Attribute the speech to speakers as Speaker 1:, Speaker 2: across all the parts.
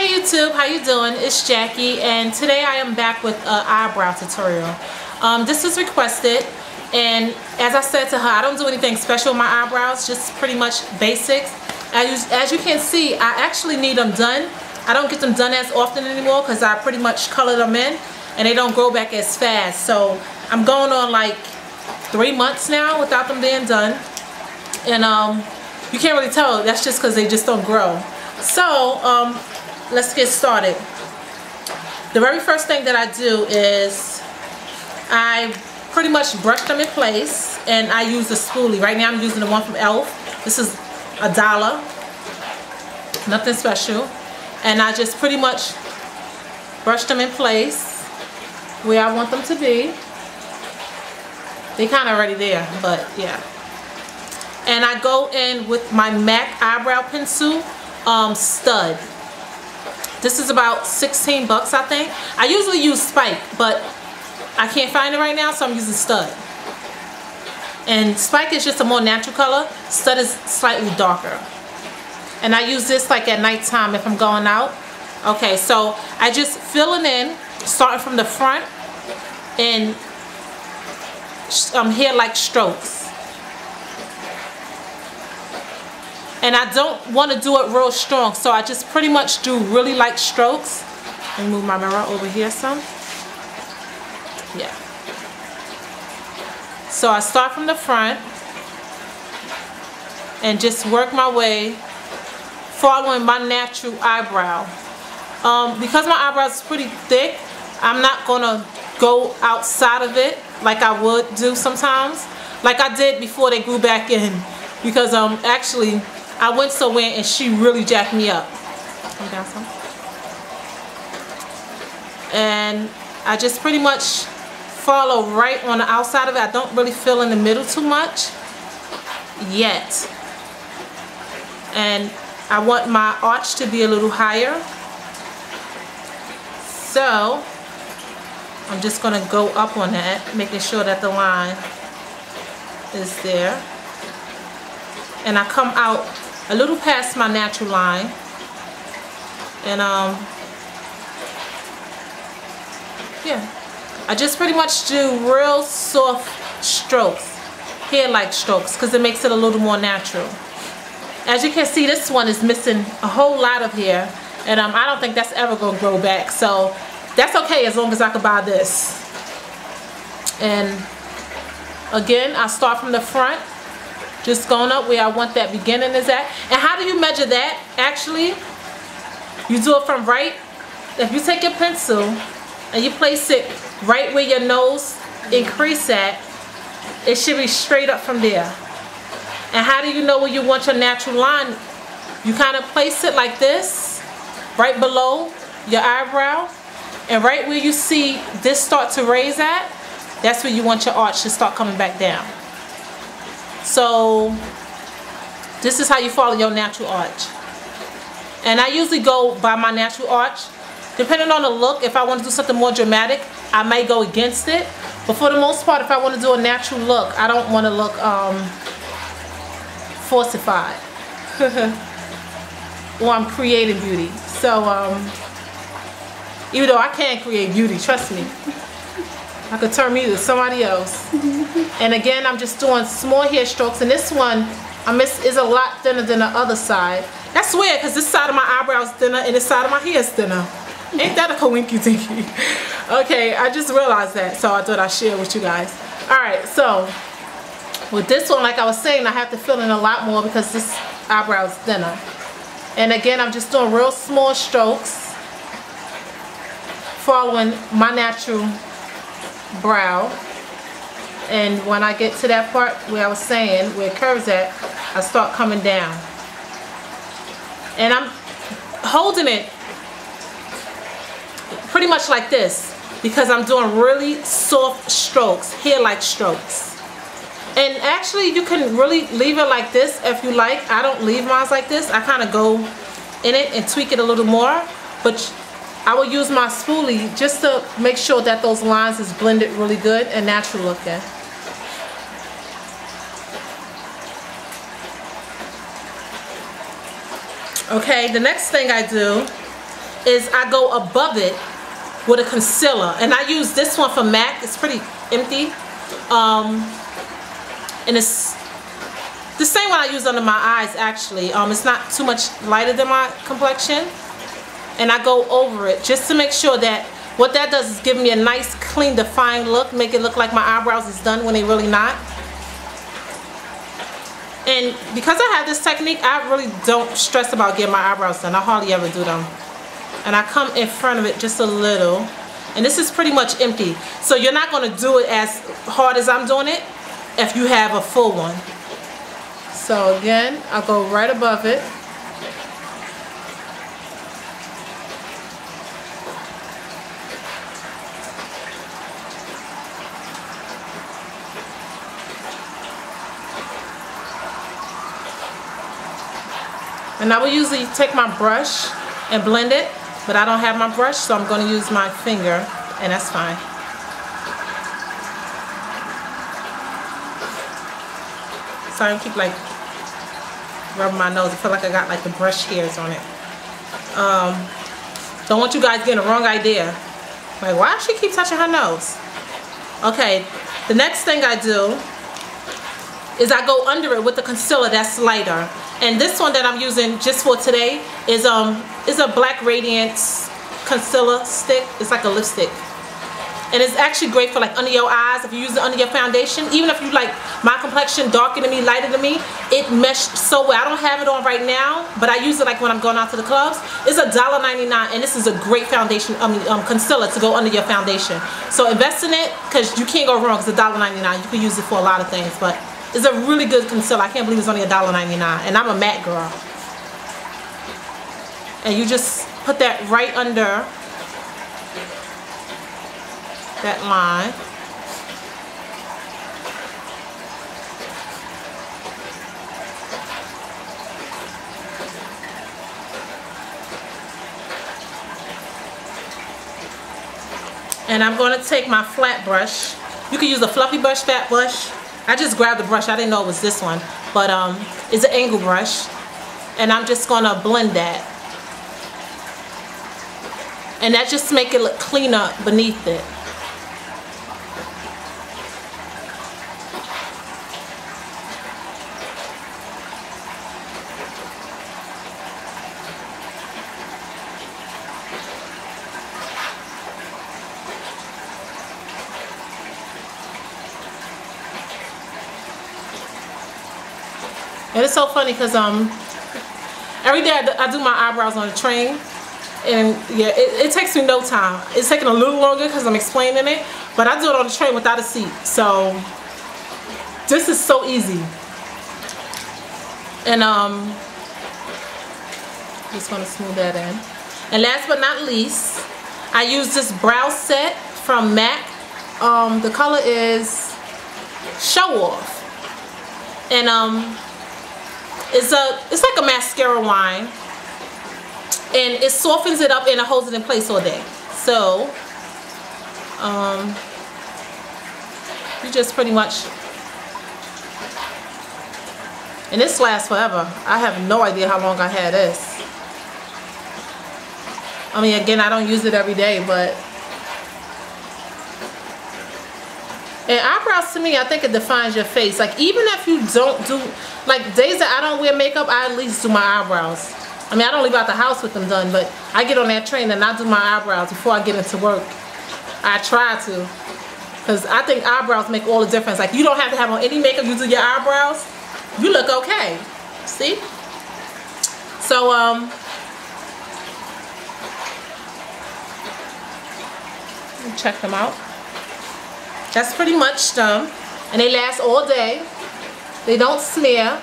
Speaker 1: Hey YouTube, how you doing? It's Jackie, and today I am back with an eyebrow tutorial. This is requested, and as I said to her, I don't do anything special with my eyebrows, just pretty much basics. As you can see, I actually need them done. I don't get them done as often anymore because I pretty much color them in and they don't grow back as fast. So I'm going on like 3 months now without them being done, and you can't really tell. That's just because they just don't grow. So let's get started. The very first thing that I do is I pretty much brush them in place, and I use a spoolie. Right now I'm using the one from Elf. This is $1, nothing special, and I just pretty much brush them in place where I want them to be. They kind of already there, but yeah. And I go in with my MAC eyebrow pencil stud. This is about 16 bucks, I think. I usually use Spike, but I can't find it right now, so I'm using stud. And Spike is just a more natural color. Stud is slightly darker. And I use this like at nighttime if I'm going out. Okay, so I just fill it in, starting from the front, and here like strokes. And I don't want to do it real strong, so I just pretty much do really light strokes. Let me move my mirror over here some. Yeah. So I start from the front and just work my way following my natural eyebrow. Because my eyebrows is pretty thick, I'm not going to go outside of it like I would do sometimes. Like I did before they grew back in. Because actually I went somewhere and she really jacked me up. And I just pretty much follow right on the outside of it. I don't really fill in the middle too much yet. And I want my arch to be a little higher. So I'm just going to go up on that, making sure that the line is there. And I come out a little past my natural line, and yeah, I just pretty much do real soft strokes, hair-like strokes, because it makes it a little more natural. As you can see, this one is missing a whole lot of hair, and I don't think that's ever going to grow back, so that's okay as long as I can buy this. And again, I start from the front, just going up where I want that beginning is at. And how do you measure that? Actually, you do it from right. If you take your pencil and you place it right where your nose increase at, it should be straight up from there. And how do you know where you want your natural line? You kind of place it like this, right below your eyebrow, and right where you see this start to raise at, that's where you want your arch to start coming back down. So this is how you follow your natural arch. And I usually go by my natural arch. Depending on the look, if I want to do something more dramatic, I may go against it. But for the most part, if I want to do a natural look, I don't want to look falsified. Or I'm creating beauty. So even though I can't create beauty, trust me, I could turn me to somebody else. And again, I'm just doing small hair strokes. And this one is a lot thinner than the other side. That's weird because this side of my eyebrow is thinner and this side of my hair is thinner. Ain't that a coinky dinky? Okay, I just realized that, so I thought I'd share with you guys. Alright, so with this one, like I was saying, I have to fill in a lot more because this eyebrow is thinner. And again, I'm just doing real small strokes, following my natural brow. And when I get to that part where I was saying where it curves at, I start coming down, and I'm holding it pretty much like this because I'm doing really soft strokes, hair-like strokes. And actually you can really leave it like this if you like. I don't leave mine like this. I kind of go in it and tweak it a little more, but I will use my spoolie just to make sure that those lines is blended really good and natural looking. Okay, the next thing I do is I go above it with a concealer, and I use this one from MAC. It's pretty empty, and it's the same one I use under my eyes actually. It's not too much lighter than my complexion, and I go over it just to make sure that what that does is give me a nice clean defined look, make it look like my eyebrows is done when they really not. And because I have this technique, I really don't stress about getting my eyebrows done. I hardly ever do them. And I come in front of it just a little, and this is pretty much empty, so you're not going to do it as hard as I'm doing it if you have a full one. So again, I'll go right above it. And I will usually take my brush and blend it, but I don't have my brush, so I'm going to use my finger, and that's fine. Sorry, I keep like rubbing my nose. I feel like I got like the brush hairs on it. Don't want you guys getting the wrong idea. Like, why does she keep touching her nose? Okay, the next thing I do is I go under it with the concealer that's lighter. And this one that I'm using just for today is a Black Radiance concealer stick. It's like a lipstick. And it's actually great for like under your eyes if you use it under your foundation. Even if you like my complexion darker than me, lighter than me, it meshed so well. I don't have it on right now, but I use it like when I'm going out to the clubs. It's $1.99, and this is a great foundation, concealer to go under your foundation. So invest in it because you can't go wrong. It's $1.99. You can use it for a lot of things, but it's a really good concealer. I can't believe it's only $1.99, and I'm a matte girl. And you just put that right under that line. And I'm going to take my flat brush. You can use a fluffy brush, fat brush. I just grabbed the brush. I didn't know it was this one, but it's an angle brush, and I'm just going to blend that. And that just make it look cleaner beneath it. And it's so funny because every day I do my eyebrows on the train, and yeah, it takes me no time. It's taking a little longer because I'm explaining it, but I do it on the train without a seat. So this is so easy. And just want to smooth that in. And last but not least, I use this brow set from MAC. The color is Show Off, and it's like a mascara wine, and it softens it up and it holds it in place all day. So you just pretty much, and this lasts forever. I have no idea how long I had this. I mean, again, I don't use it every day, but and eyebrows, to me, I think it defines your face. Like, even if you don't do, like, days that I don't wear makeup, I at least do my eyebrows. I mean, I don't leave out the house with them done, but I get on that train and I do my eyebrows before I get into work. I try to, because I think eyebrows make all the difference. Like, you don't have to have on any makeup, you do your eyebrows, you look okay. See? So, check them out. That's pretty much them, and they last all day. They don't smear,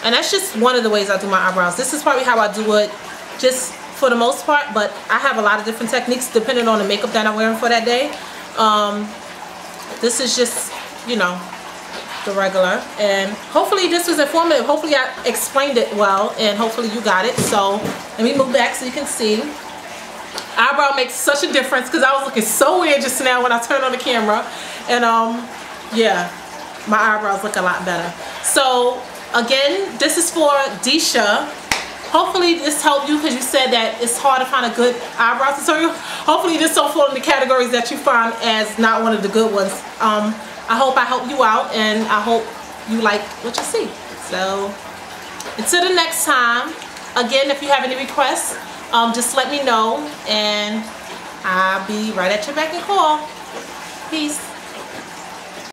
Speaker 1: and that's just one of the ways I do my eyebrows. This is probably how I do it, just for the most part. But I have a lot of different techniques depending on the makeup that I'm wearing for that day. This is just, you know, the regular, and hopefully this was informative. Hopefully I explained it well, and hopefully you got it. So let me move back so you can see. Eyebrow makes such a difference because I was looking so weird just now when I turned on the camera, and yeah, my eyebrows look a lot better. So Again, this is for Disha. Hopefully this helped you, because you said that it's hard to find a good eyebrow tutorial. Hopefully this don't fall in the categories that you find as not one of the good ones. I hope I helped you out, and I hope you like what you see. So until the next time, again, if you have any requests, just let me know, and I'll be right at your beck and call. Peace.